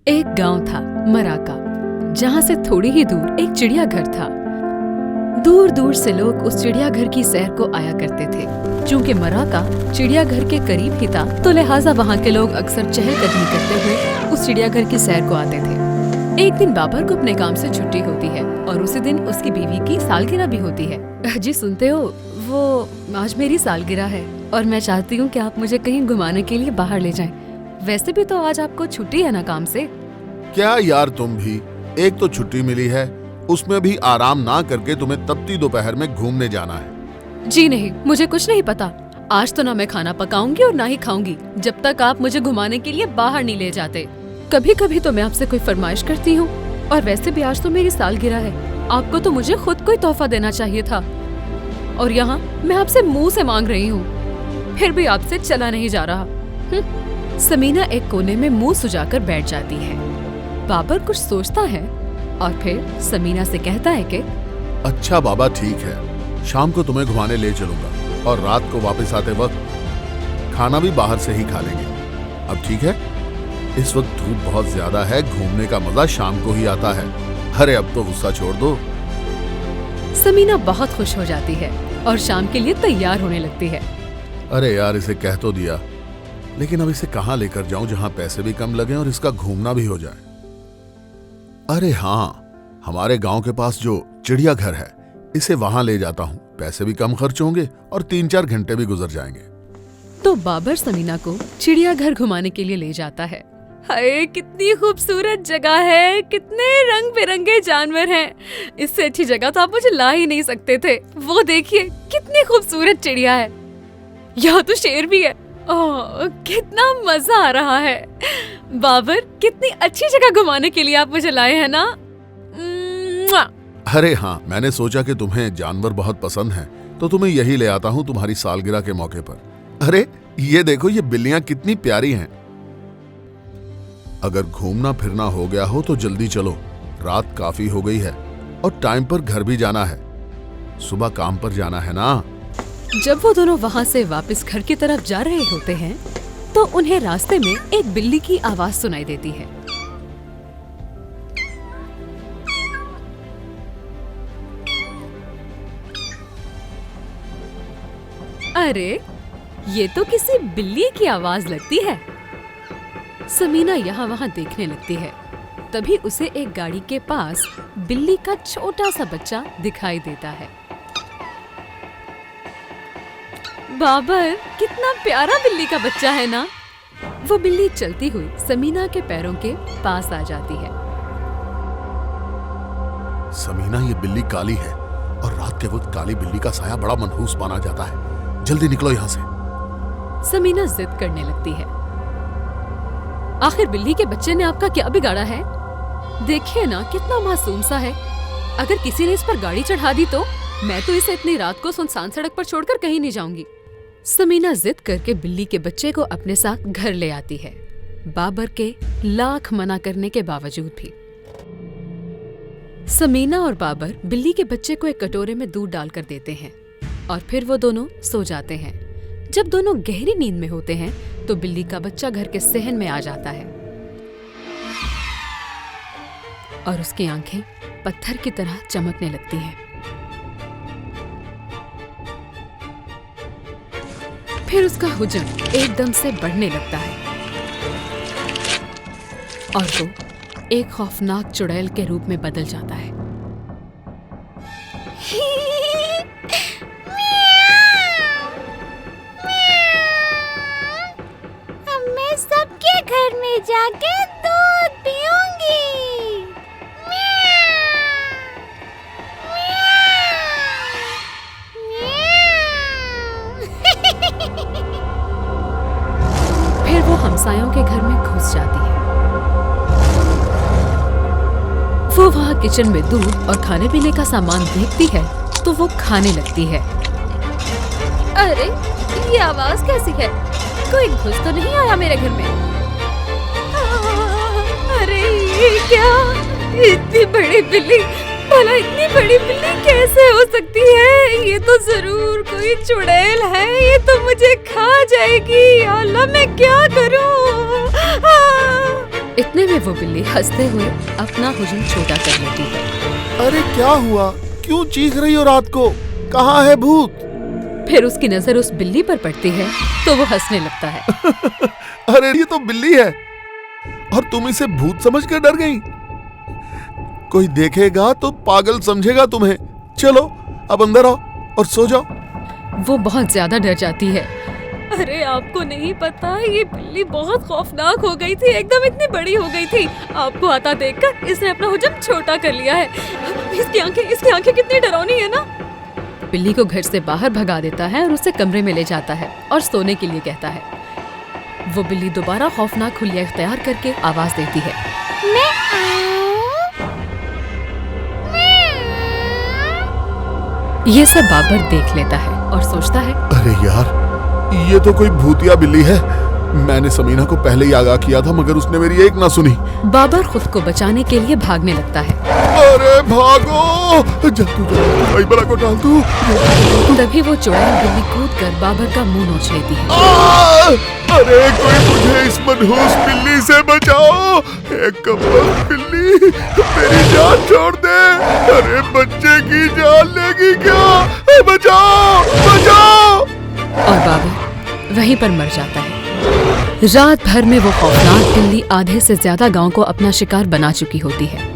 एक गांव था मराका, जहाँ से थोड़ी ही दूर एक चिड़ियाघर था। दूर दूर से लोग उस चिड़ियाघर की सैर को आया करते थे। चूंकि मराका चिड़ियाघर के करीब ही था, तो लिहाजा वहाँ के लोग अक्सर चहलकदमी करते हुए उस चिड़ियाघर की सैर को आते थे। एक दिन बाबर को अपने काम से छुट्टी होती है और उसी दिन उसकी बीवी की सालगिरह भी होती है। जी सुनते हो, वो आज मेरी सालगिरह है और मैं चाहती हूँ कि आप मुझे कहीं घुमाने के लिए बाहर ले जाएं। वैसे भी तो आज आपको छुट्टी है ना काम से। क्या यार, तुम भी एक तो छुट्टी मिली है, उसमें भी आराम ना करके तुम्हें तपती दोपहर में घूमने जाना है। जी नहीं, मुझे कुछ नहीं पता। आज तो ना मैं खाना पकाऊंगी और ना ही खाऊंगी जब तक आप मुझे घुमाने के लिए बाहर नहीं ले जाते। कभी कभी तो मैं आपसे कोई फरमाइश करती हूँ, और वैसे भी आज तो मेरी सालगिरह है। आपको तो मुझे खुद कोई तोहफा देना चाहिए था, और यहाँ मैं आपसे मुंह से मांग रही हूँ, फिर भी आपसे चला नहीं जा रहा। समीना एक कोने में मुंह सुजाकर बैठ जाती है। बाबर कुछ सोचता है और फिर समीना से कहता है कि अच्छा बाबा, ठीक है, शाम को तुम्हें घुमाने ले चलूंगा और रात को वापस आते वक्त खाना भी बाहर से ही खा लेंगे। अब ठीक है? इस वक्त धूप बहुत ज्यादा है, घूमने का मजा शाम को ही आता है। अरे अब तो गुस्सा छोड़ दो। समीना बहुत खुश हो जाती है और शाम के लिए तैयार होने लगती है। अरे यार, इसे कह तो दिया, लेकिन अब इसे कहाँ लेकर जाऊं जहां पैसे भी कम लगे और इसका घूमना भी हो जाए। अरे हाँ, हमारे गांव के पास जो चिड़ियाघर है, इसे वहां ले जाता हूँ। पैसे भी कम खर्च होंगे और 3-4 घंटे भी गुजर जाएंगे। तो बाबर समीना को चिड़ियाघर घुमाने के लिए ले जाता है। हाय, कितनी खूबसूरत जगह है, कितने रंग बिरंगे जानवर हैं। इससे अच्छी जगह तो आप मुझे ला ही नहीं सकते थे। वो देखिए, कितनी खूबसूरत चिड़िया है। यहाँ तो शेर भी है। ओह, कितना मजा आ रहा है। बाबर, कितनी अच्छी जगह घुमाने के लिए आप मुझे लाए हैं ना। अरे हाँ, मैंने सोचा कि तुम्हें जानवर बहुत पसंद हैं, तो तुम्हें यही ले आता हूँ तुम्हारी सालगिरह के मौके पर। अरे ये देखो, ये बिल्लियां कितनी प्यारी हैं। अगर घूमना फिरना हो गया हो तो जल्दी चलो, रात काफी हो गई है और टाइम पर घर भी जाना है। सुबह काम पर जाना है ना। जब वो दोनों वहाँ से वापस घर की तरफ जा रहे होते हैं, तो उन्हें रास्ते में एक बिल्ली की आवाज सुनाई देती है। अरे, ये तो किसी बिल्ली की आवाज लगती है। समीना यहाँ वहाँ देखने लगती है। तभी उसे एक गाड़ी के पास बिल्ली का छोटा सा बच्चा दिखाई देता है। बाबर, कितना प्यारा बिल्ली का बच्चा है ना। वो बिल्ली चलती हुई समीना के पैरों के पास आ जाती है। समीना, ये बिल्ली काली है और रात के वक्त काली बिल्ली का साया बड़ा मनहूस माना जाता है। जल्दी निकलो यहाँ से। समीना जिद करने लगती है। आखिर बिल्ली के बच्चे ने आपका क्या बिगाड़ा है? देखिए ना, कितना मासूम सा है। अगर किसी ने इस पर गाड़ी चढ़ा दी तो मैं तो इसे इतनी रात को सुनसान सड़क पर छोड़कर कहीं नहीं जाऊंगी। समीना जिद करके बिल्ली के बच्चे को अपने साथ घर ले आती है, बाबर के लाख मना करने के बावजूद भी। समीना और बाबर बिल्ली के बच्चे को एक कटोरे में दूध डालकर देते हैं और फिर वो दोनों सो जाते हैं। जब दोनों गहरी नींद में होते हैं तो बिल्ली का बच्चा घर के सहन में आ जाता है और उसकी आंखें पत्थर की तरह चमकने लगती हैं। फिर उसका हुजूम एकदम से बढ़ने लगता है और वो एक खौफनाक चुड़ैल के रूप में बदल जाता है। अब मैं सबके घर में जाके दूध पीऊंगी। फिर वो हमसायों के घर में घुस जाती है। वो वहाँ किचन में दूध और खाने पीने का सामान देखती है तो वो खाने लगती है। अरे, ये आवाज कैसी है? कोई घुस तो नहीं आया मेरे घर में? अरे ये क्या? इतनी बड़ी बिल्ली, भला इतनी बड़ी बिल्ली कैसे हो सकती है? ये तो जरूर कोई चुड़ैल है, ये तो मुझे खा जाएगी। अल्लाह, मैं क्या करूं? इतने में वो बिल्ली हंसते हुए अपना हुजूम छोटा कर लेती है। अरे क्या हुआ? क्यों चीख रही हो रात को? कहाँ है भूत? फिर उसकी नजर उस बिल्ली पर पड़ती है तो वो हंसने लगता है। अरे ये तो बिल्ली है और तुम इसे भूत समझकर डर गई। कोई देखेगा तो पागल समझेगा तुम्हें। चलो अब अंदर आओ और सो जाओ। वो बहुत ज्यादा डर जाती है। अरे आपको नहीं पता, ये बिल्ली बहुत खौफनाक हो गई थी, एकदम इतनी बड़ी हो गई थी। आपको आता देखकर इसने अपना हुजूम छोटा कर लिया है। इसकी आंखें कितनी डरावनी है ना। बिल्ली को घर से बाहर भगा देता है और उसे कमरे में ले जाता है और सोने के लिए कहता है। वो बिल्ली दोबारा खौफनाक हुलिया इख्तियार करके आवाज देती है, मैं आऊं? ये सब बाबर देख लेता है और सोचता है, अरे यार, ये तो कोई भूतिया बिल्ली है। मैंने समीना को पहले ही आगाह किया था मगर उसने मेरी एक ना सुनी। बाबर खुद को बचाने के लिए भागने लगता है। अरे भागो! जल्दी बला को डाल दू। तभी वो चुड़ैल बिल्ली कूदकर बाबर का मुंह नोच लेती है। अरे कोई मुझे इस मनहूस बिल्ली से बचाओ! एक कमबख्त बिल्ली मेरी जान छोड़ दे। अरे बच्चे की जान लेगी क्या? बचाओ बचाओ! और बाबर वहीं पर मर जाता है। रात भर में वो खौफनाक बिल्ली आधे से ज्यादा गांव को अपना शिकार बना चुकी होती है।